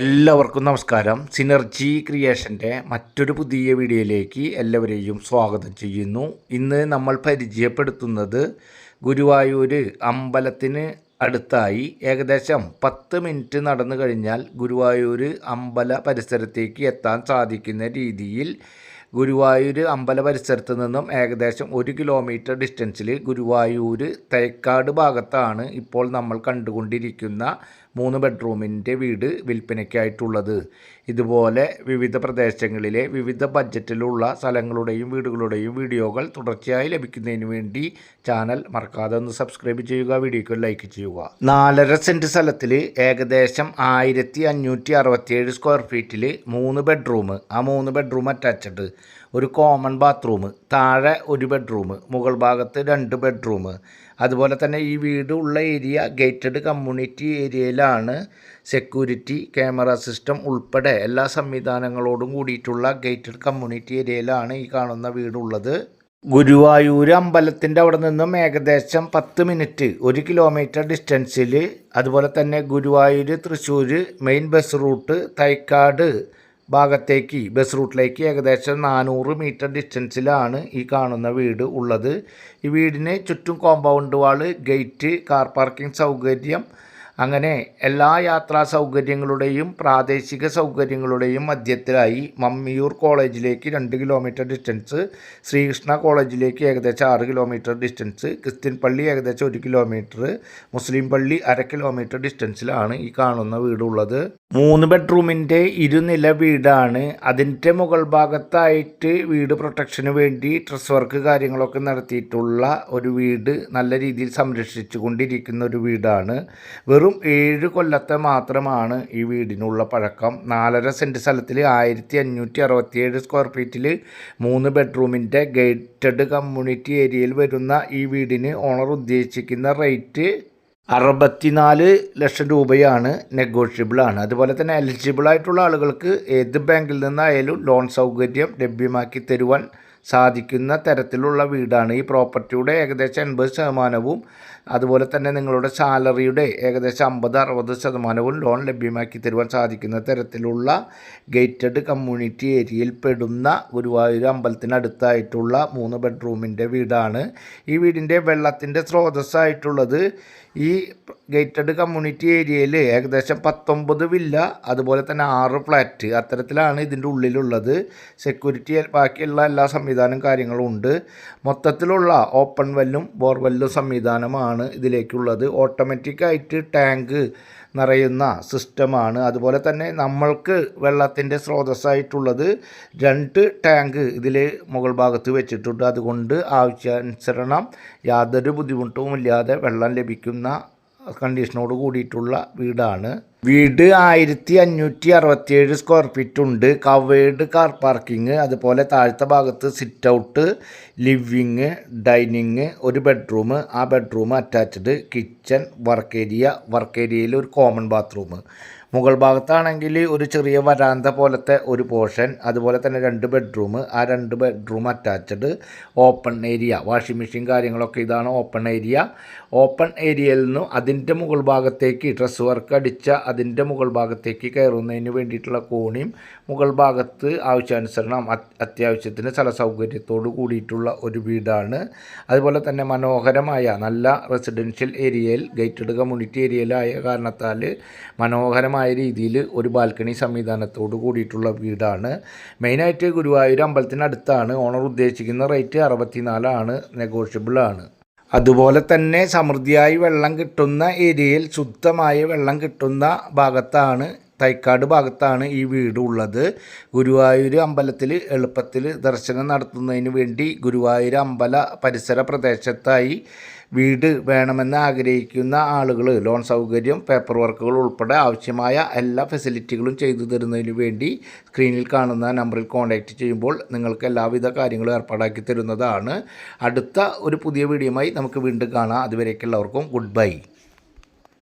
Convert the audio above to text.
എല്ലാവർക്കും നമസ്കാരം. സിനർജി ക്രിയേഷൻ്റെ മറ്റൊരു പുതിയ വീഡിയോയിലേക്ക് എല്ലാവരെയും സ്വാഗതം ചെയ്യുന്നു. ഇന്ന് നമ്മൾ പരിചയപ്പെടുത്തുന്നത് ഗുരുവായൂർ അമ്പലത്തിന് അടുത്തായി ഏകദേശം 10 മിനിറ്റ് നടന്നു കഴിഞ്ഞാൽ ഗുരുവായൂർ അമ്പല പരിസരത്തേക്ക് എത്താൻ സാധിക്കുന്ന രീതിയിൽ ഗുരുവായൂർ അമ്പല പരിസരത്ത് നിന്നും ഏകദേശം 1 കിലോമീറ്റർ ഡിസ്റ്റൻസിൽ ഗുരുവായൂർ തേക്കാട് ഭാഗത്താണ് ഇപ്പോൾ നമ്മൾ കണ്ടുകൊണ്ടിരിക്കുന്ന 3 ബെഡ്റൂമിൻ്റെ വീട് വിൽപ്പനയ്ക്കായിട്ടുള്ളത്. ഇതുപോലെ വിവിധ പ്രദേശങ്ങളിലെ വിവിധ ബഡ്ജറ്റിലുള്ള സ്ഥലങ്ങളുടെയും വീടുകളുടെയും വീഡിയോകൾ തുടർച്ചയായി ലഭിക്കുന്നതിന് വേണ്ടി ചാനൽ മറക്കാതെ ഒന്ന് സബ്സ്ക്രൈബ് ചെയ്യുക, വീഡിയോക്ക് ലൈക്ക് ചെയ്യുക. 4.5 സെൻറ്റ് സ്ഥലത്തിൽ ഏകദേശം 1567 സ്ക്വയർ ഫീറ്റിൽ 3 ബെഡ്റൂം, ആ 3 ബെഡ്റൂം അറ്റാച്ച്ഡ്, ഒരു കോമൺ ബാത്റൂം, താഴെ 1 ബെഡ്റൂം, മുകൾ ഭാഗത്ത് 2 ബെഡ്റൂം. അതുപോലെ തന്നെ ഈ വീട് ഉള്ള ഏരിയ ഗേറ്റഡ് കമ്മ്യൂണിറ്റി ഏരിയയിലാണ്. സെക്യൂരിറ്റി, ക്യാമറ സിസ്റ്റം ഉൾപ്പെടെ എല്ലാ സംവിധാനങ്ങളോടും കൂടിയിട്ടുള്ള ഗേറ്റഡ് കമ്മ്യൂണിറ്റി ഏരിയയിലാണ് ഈ കാണുന്ന വീടുള്ളത്. ഗുരുവായൂർ അമ്പലത്തിൻ്റെ അവിടെ നിന്നും ഏകദേശം 10 മിനിറ്റ് 1 കിലോമീറ്റർ ഡിസ്റ്റൻസിൽ, അതുപോലെ തന്നെ Guruvayur Thrissur main bus route Thycaud ഭാഗത്തേക്ക് ബസ് റൂട്ടിലേക്ക് ഏകദേശം 400 മീറ്റർ ഡിസ്റ്റൻസിലാണ് ഈ കാണുന്ന വീട് ഉള്ളത്. ഈ വീടിന് ചുറ്റും കോമ്പൗണ്ട് വാള്, ഗേറ്റ്, കാർ പാർക്കിംഗ് സൗകര്യം, അങ്ങനെ എല്ലാ യാത്രാ സൗകര്യങ്ങളുടെയും പ്രാദേശിക സൗകര്യങ്ങളുടെയും മധ്യത്തിലായി മമ്മിയൂർ കോളേജിലേക്ക് 2 കിലോമീറ്റർ ഡിസ്റ്റൻസ്, ശ്രീകൃഷ്ണ കോളേജിലേക്ക് ഏകദേശം 6 കിലോമീറ്റർ ഡിസ്റ്റൻസ്, ക്രിസ്ത്യൻ പള്ളി ഏകദേശം 1 കിലോമീറ്റർ, മുസ്ലിം പള്ളി 1/2 കിലോമീറ്റർ ഡിസ്റ്റൻസിലാണ് ഈ കാണുന്ന വീടുള്ളത്. 3 ബെഡ്റൂമിൻ്റെ ഇരുനില വീടാണ്. അതിൻ്റെ മുകൾ ഭാഗത്തായിട്ട് വീട് പ്രൊട്ടക്ഷന് വേണ്ടി ഡ്രസ് വർക്ക് കാര്യങ്ങളൊക്കെ നടത്തിയിട്ടുള്ള ഒരു വീട്, നല്ല രീതിയിൽ സംരക്ഷിച്ചു കൊണ്ടിരിക്കുന്ന ഒരു വീടാണ്. വെറും 7 കൊല്ലത്തെ മാത്രമാണ് ഈ വീടിനുള്ള പഴക്കം. 4.5 സെൻറ്റ് സ്ഥലത്തിൽ 1567 സ്ക്വയർ ഫീറ്റിൽ 3 ബെഡ്റൂമിൻ്റെ ഗേറ്റഡ് കമ്മ്യൂണിറ്റി ഏരിയയിൽ വരുന്ന ഈ വീടിന് ഓണർ ഉദ്ദേശിക്കുന്ന റേറ്റ് 64 ലക്ഷം രൂപയാണ്. നെഗോഷ്യബിളാണ്. അതുപോലെ തന്നെ എലിജിബിൾ ആയിട്ടുള്ള ആളുകൾക്ക് ഏത് ബാങ്കിൽ നിന്നായാലും ലോൺ സൗകര്യം ലഭ്യമാക്കി തരുവാൻ സാധിക്കുന്ന തരത്തിലുള്ള വീടാണ്. ഈ പ്രോപ്പർട്ടിയുടെ ഏകദേശം 80%, അതുപോലെ തന്നെ നിങ്ങളുടെ സാലറിയുടെ ഏകദേശം 50-60% ലോൺ ലഭ്യമാക്കി തരുവാൻ സാധിക്കുന്ന തരത്തിലുള്ള ഗേറ്റഡ് കമ്മ്യൂണിറ്റി ഏരിയയിൽ പെടുന്ന ഗുരുവായൂർ അമ്പലത്തിനടുത്തായിട്ടുള്ള 3 ബെഡ്റൂമിൻ്റെ വീടാണ്. ഈ വീടിൻ്റെ വെള്ളത്തിൻ്റെ സ്രോതസ്സായിട്ടുള്ളത് ഈ ഗേറ്റഡ് കമ്മ്യൂണിറ്റി ഏരിയയിൽ ഏകദേശം 19 വില്ല, അതുപോലെ തന്നെ 6 ഫ്ലാറ്റ്, അത്തരത്തിലാണ് ഇതിൻ്റെ ഉള്ളിലുള്ളത്. സെക്യൂരിറ്റി ബാക്കിയുള്ള എല്ലാ സംവിധാനം കാര്യങ്ങളും ഉണ്ട്. മൊത്തത്തിലുള്ള ഓപ്പൺ വെല്ലും ബോർവെല്ലും സംവിധാനമാണ് ഇതിലേക്കുള്ളത്. ഓട്ടോമാറ്റിക്കായിട്ട് ടാങ്ക് നിറയുന്ന സിസ്റ്റമാണ്. അതുപോലെ തന്നെ നമ്മൾക്ക് വെള്ളത്തിൻ്റെ സ്രോതസ്സായിട്ടുള്ളത് 2 ടാങ്ക് ഇതിൽ മുകൾ ഭാഗത്ത് വെച്ചിട്ടുണ്ട്. അതുകൊണ്ട് ആവശ്യാനുസരണം യാതൊരു ബുദ്ധിമുട്ടുമില്ലാതെ വെള്ളം ലഭിക്കുന്ന കണ്ടീഷനോട് കൂടിയിട്ടുള്ള വീടാണ്. വീട് 1567 സ്ക്വയർ ഫീറ്റ് ഉണ്ട്. കവേർഡ് കാർ പാർക്കിംഗ്, അതുപോലെ താഴത്തെ ഭാഗത്ത് sit out, living, dining, 1 bedroom, ആ ബെഡ്റൂം അറ്റാച്ച്ഡ്, കിച്ചൺ, വർക്ക് ഏരിയയിൽ ഒരു കോമൺ ബാത്റൂം. മുകൾ ഭാഗത്താണെങ്കിൽ ഒരു ചെറിയ വരാന്ത പോലത്തെ ഒരു പോർഷൻ, അതുപോലെ തന്നെ 2 ബെഡ്റൂം, ആ 2 bedroom attached, open area, washing machine കാര്യങ്ങളൊക്കെ ഇതാണ് ഓപ്പൺ ഏരിയ. ഓപ്പൺ ഏരിയയിൽ നിന്നും അതിൻ്റെ മുകൾ ഭാഗത്തേക്ക് ഡ്രസ് വർക്ക് അടിച്ച അതിൻ്റെ മുകൾ ഭാഗത്തേക്ക് കയറുന്നതിന് വേണ്ടിയിട്ടുള്ള കോണിയും, മുകൾ ഭാഗത്ത് ആവശ്യാനുസരണം അത്യാവശ്യത്തിന് സ്ഥല സൗകര്യത്തോട് കൂടിയിട്ടുള്ള ഒരു വീടാണ്. അതുപോലെ തന്നെ മനോഹരമായ നല്ല റെസിഡൻഷ്യൽ ഏരിയയിൽ ഗേറ്റഡ് കമ്മ്യൂണിറ്റി ഏരിയയിലായ കാരണത്താൽ മനോഹരമായ രീതിയിൽ ഒരു ബാൽക്കണി സംവിധാനത്തോട് കൂടിയിട്ടുള്ള വീടാണ്. മെയിനായിട്ട് ഗുരുവായൂർ അമ്പലത്തിനടുത്താണ്. ഓണർ ഉദ്ദേശിക്കുന്ന റേറ്റ് 64 നെഗോഷ്യബിളാണ്. അതുപോലെ തന്നെ സമൃദ്ധിയായി വെള്ളം കിട്ടുന്ന ഏരിയയിൽ, ശുദ്ധമായ വെള്ളം കിട്ടുന്ന ഭാഗത്താണ്, തൈക്കാട് ഭാഗത്താണ് ഈ വീട് ഉള്ളത്. ഗുരുവായൂർ അമ്പലത്തിൽ എളുപ്പത്തിൽ ദർശനം നടത്തുന്നതിന് വേണ്ടി ഗുരുവായൂർ അമ്പല പരിസര പ്രദേശത്തായി വീട് വേണമെന്ന് ആഗ്രഹിക്കുന്ന ആളുകൾ ലോൺ സൗകര്യം, പേപ്പർ വർക്കുകൾ ഉൾപ്പെടെ ആവശ്യമായ എല്ലാ ഫെസിലിറ്റികളും ചെയ്തു തരുന്നതിന് വേണ്ടി സ്ക്രീനിൽ കാണുന്ന നമ്പറിൽ കോൺടാക്റ്റ് ചെയ്യുമ്പോൾ നിങ്ങൾക്ക് എല്ലാവിധ കാര്യങ്ങളും ഏർപ്പാടാക്കി തരുന്നതാണ്. അടുത്ത ഒരു പുതിയ വീഡിയോയുമായി നമുക്ക് വീണ്ടും കാണാം. അതുവരേക്കുള്ളവർക്കും ഗുഡ് ബൈ.